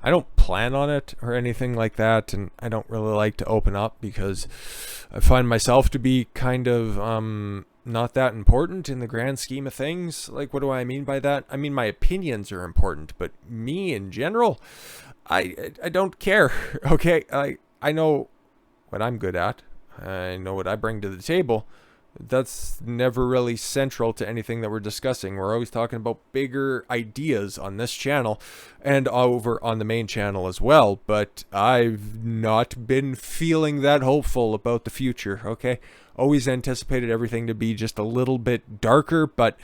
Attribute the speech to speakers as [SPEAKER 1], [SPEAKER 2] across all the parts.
[SPEAKER 1] I don't plan on it or anything like that, and I don't really like to open up because I find myself to be kind of not that important in the grand scheme of things. Like, what do I mean by that? I mean, my opinions are important, but me in general, I don't care. Okay, I know what I'm good at. I know what I bring to the table. That's never really central to anything that we're discussing. We're always talking about bigger ideas on this channel and over on the main channel as well. But I've not been feeling that hopeful about the future, okay? Always anticipated everything to be just a little bit darker, but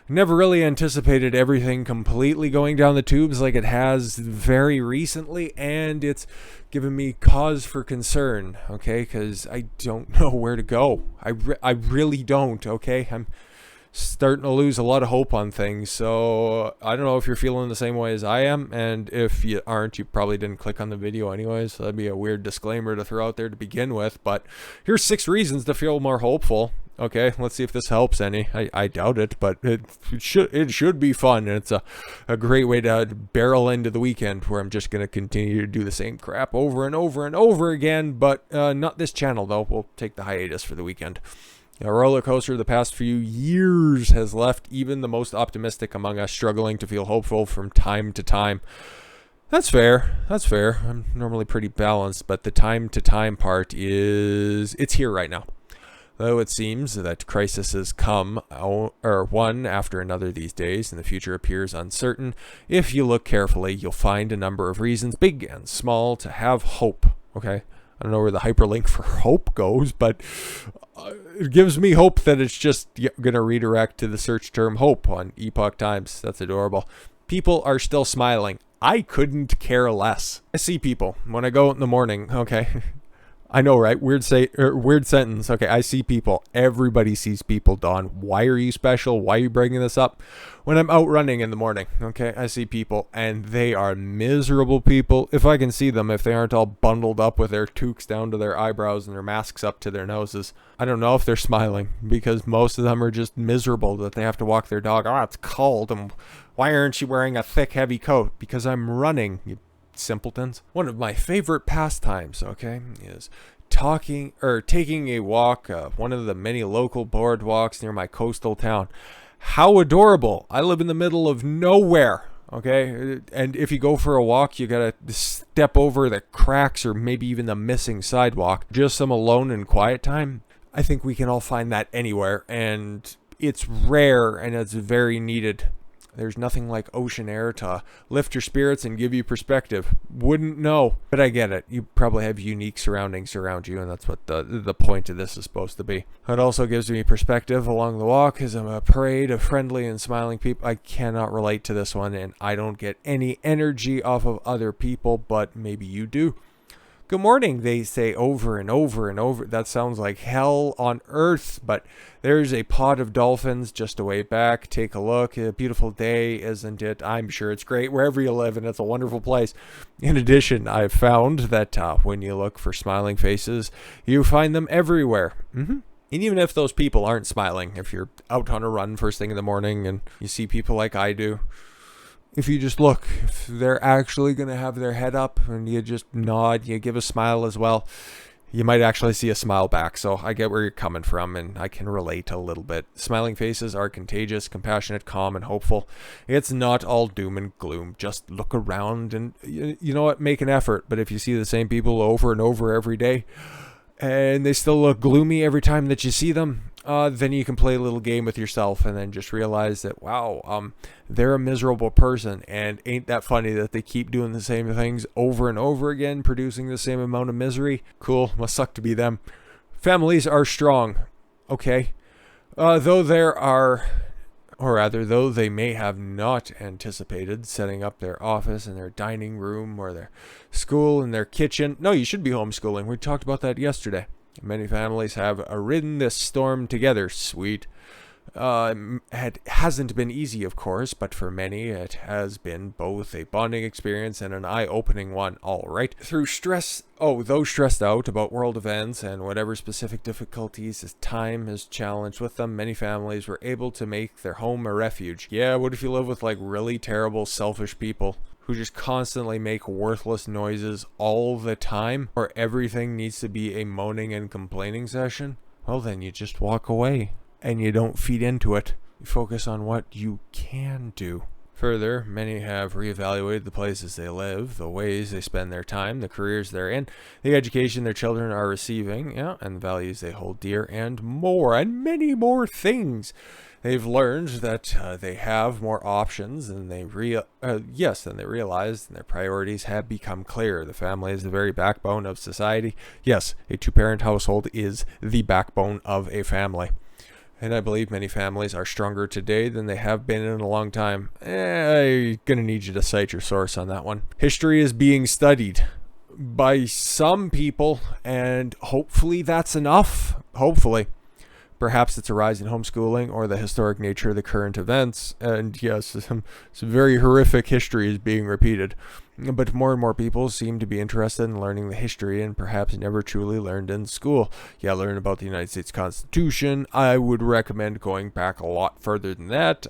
[SPEAKER 1] never really anticipated everything completely going down the tubes like it has very recently, and it's given me cause for concern, okay, because I don't know where to go. I really don't, okay? I'm starting to lose a lot of hope on things, so I don't know if you're feeling the same way as I am, and if you aren't, you probably didn't click on the video anyways, so that'd be a weird disclaimer to throw out there to begin with, but here's 6 reasons to feel more hopeful. Okay, let's see if this helps any. I doubt it, but it should be fun, and it's a great way to barrel into the weekend where I'm just going to continue to do the same crap over and over and over again, but not this channel, though. We'll take the hiatus for the weekend. A roller coaster the past few years has left even the most optimistic among us struggling to feel hopeful from time to time. That's fair. That's fair. I'm normally pretty balanced, but the time to time part it's here right now. Though it seems that crises come one after another these days, and the future appears uncertain, if you look carefully, you'll find a number of reasons, big and small, to have hope. Okay? I don't know where the hyperlink for hope goes, but it gives me hope that it's just going to redirect to the search term hope on Epoch Times. That's adorable. People are still smiling. I couldn't care less. I see people when I go out in the morning, okay? I know, right? Weird sentence. Okay, I see people. Everybody sees people, Don. Why are you special? Why are you bringing this up? When I'm out running in the morning, okay, I see people, and they are miserable people. If I can see them, if they aren't all bundled up with their toques down to their eyebrows and their masks up to their noses, I don't know if they're smiling, because most of them are just miserable that they have to walk their dog. Oh, it's cold, and why aren't you wearing a thick, heavy coat? Because I'm running, you simpletons. One of my favorite pastimes, okay, is taking a walk, one of the many local boardwalks near my coastal town. How adorable. I live in the middle of nowhere, okay, and if you go for a walk, you gotta step over the cracks or maybe even the missing sidewalk. Just some alone and quiet time. I think we can all find that anywhere, and it's rare and it's very needed. There's nothing like ocean air to lift your spirits and give you perspective. Wouldn't know, but I get it. You probably have unique surroundings around you, and that's what the point of this is supposed to be. It also gives me perspective along the walk as I'm a parade of friendly and smiling people. I cannot relate to this one, and I don't get any energy off of other people, but maybe you do. Good morning, they say over and over and over. That sounds like hell on earth, but there's a pod of dolphins just a way back. Take a look. A beautiful day, isn't it? I'm sure it's great wherever you live, and it's a wonderful place. In addition, I've found that when you look for smiling faces, you find them everywhere. And even if those people aren't smiling, if you're out on a run first thing in the morning and you see people like I do, if you just look, if they're actually going to have their head up and you just nod, you give a smile as well, you might actually see a smile back. So I get where you're coming from, and I can relate a little bit. Smiling faces are contagious, compassionate, calm, and hopeful. It's not all doom and gloom. Just look around and, you know what, make an effort. But if you see the same people over and over every day, and they still look gloomy every time that you see them, then you can play a little game with yourself and then just realize that, wow, they're a miserable person, and ain't that funny that they keep doing the same things over and over again, producing the same amount of misery. Cool, must suck to be them. Families are strong, okay? Though they may have not anticipated setting up their office and their dining room or their school and their kitchen. No, you should be homeschooling. We talked about that yesterday. Many families have ridden this storm together. Sweet. It hasn't been easy, of course, but for many it has been both a bonding experience and an eye-opening one. All right. Though stressed out about world events and whatever specific difficulties as time has challenged with them, many families were able to make their home a refuge. Yeah, what if you live with like really terrible, selfish people who just constantly make worthless noises all the time, or everything needs to be a moaning and complaining session, well, then you just walk away and you don't feed into it. You focus on what you can do. Further, many have reevaluated the places they live, the ways they spend their time, the careers they're in, the education their children are receiving, and the values they hold dear, and more, and many more things. They've learned that they have more options than they realized, and their priorities have become clear. The family is the very backbone of society. Yes, a two-parent household is the backbone of a family. And I believe many families are stronger today than they have been in a long time. I'm going to need you to cite your source on that one. History is being studied by some people, and hopefully that's enough. Hopefully. Perhaps it's a rise in homeschooling or the historic nature of the current events. And yes, some very horrific history is being repeated. But more and more people seem to be interested in learning the history and perhaps never truly learned in school. Yeah, learn about the United States Constitution. I would recommend going back a lot further than that.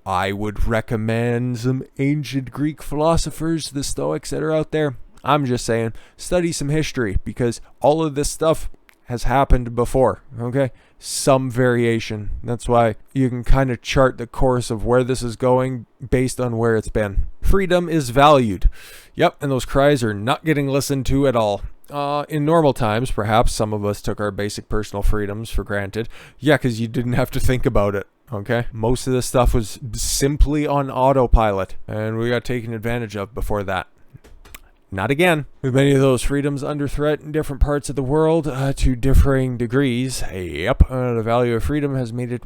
[SPEAKER 1] I would recommend some ancient Greek philosophers, the Stoics that are out there. I'm just saying, study some history, because all of this stuff has happened before, okay? Some variation. That's why you can kind of chart the course of where this is going based on where it's been. Freedom is valued. Yep, and those cries are not getting listened to at all. In normal times, perhaps some of us took our basic personal freedoms for granted. Yeah, because you didn't have to think about it. Okay, most of this stuff was simply on autopilot, and we got taken advantage of before that. Not again. With many of those freedoms under threat in different parts of the world to differing degrees, the value of freedom has made its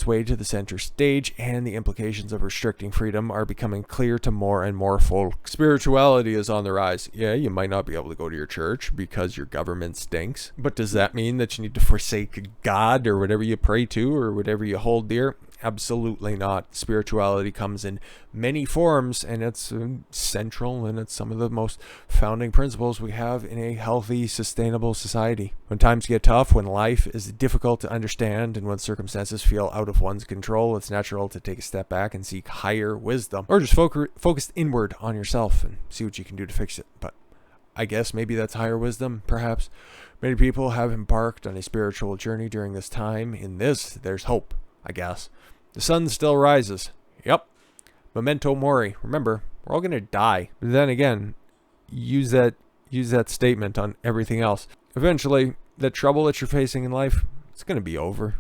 [SPEAKER 1] way to the center stage, and the implications of restricting freedom are becoming clear to more and more folk. Spirituality is on the rise. Yeah, you might not be able to go to your church because your government stinks, but does that mean that you need to forsake God or whatever you pray to or whatever you hold dear? Absolutely not. Spirituality comes in many forms, and it's central, and it's some of the most founding principles we have in a healthy, sustainable society. When times get tough, when life is difficult to understand, and when circumstances feel out of one's control, it's natural to take a step back and seek higher wisdom, or just focus inward on yourself and see what you can do to fix it. But I guess maybe that's higher wisdom, perhaps. Many people have embarked on a spiritual journey during this time. In this, there's hope, I guess. The sun still rises. Yep. Memento mori. Remember, we're all going to die. But then again, use that statement on everything else. Eventually, the trouble that you're facing in life, it's going to be over.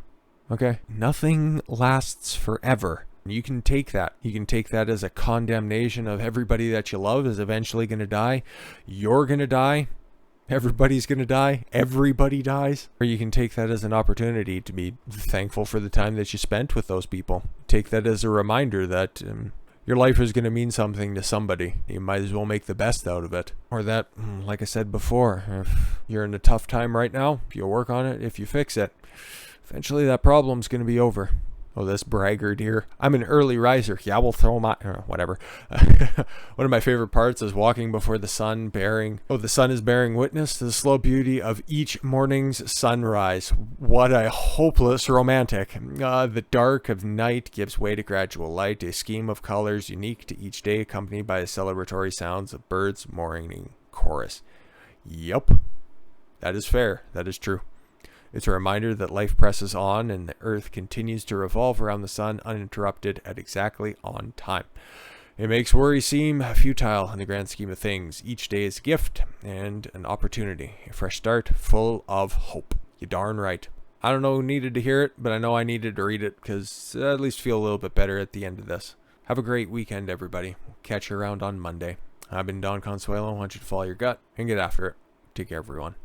[SPEAKER 1] Okay? Nothing lasts forever. You can take that. You can take that as a condemnation of everybody that you love is eventually going to die. You're going to die. Everybody's going to die. Everybody dies. Or you can take that as an opportunity to be thankful for the time that you spent with those people. Take that as a reminder that your life is going to mean something to somebody. You might as well make the best out of it. Or that, like I said before, if you're in a tough time right now, if you work on it, if you fix it, eventually that problem's going to be over. Oh, this braggart here. I'm an early riser. Yeah, we'll throw my... whatever. One of my favorite parts is walking before the sun the sun is bearing witness to the slow beauty of each morning's sunrise. What a hopeless romantic. The dark of night gives way to gradual light, a scheme of colors unique to each day, accompanied by the celebratory sounds of birds' morning chorus. Yup. That is fair. That is true. It's a reminder that life presses on and the earth continues to revolve around the sun uninterrupted at exactly on time. It makes worry seem futile in the grand scheme of things. Each day is a gift and an opportunity, a fresh start full of hope. You darn right. I don't know who needed to hear it, but I know I needed to read it because I at least feel a little bit better at the end of this. Have a great weekend, everybody. Catch you around on Monday. I've been Don Consuelo. I want you to follow your gut and get after it. Take care, everyone.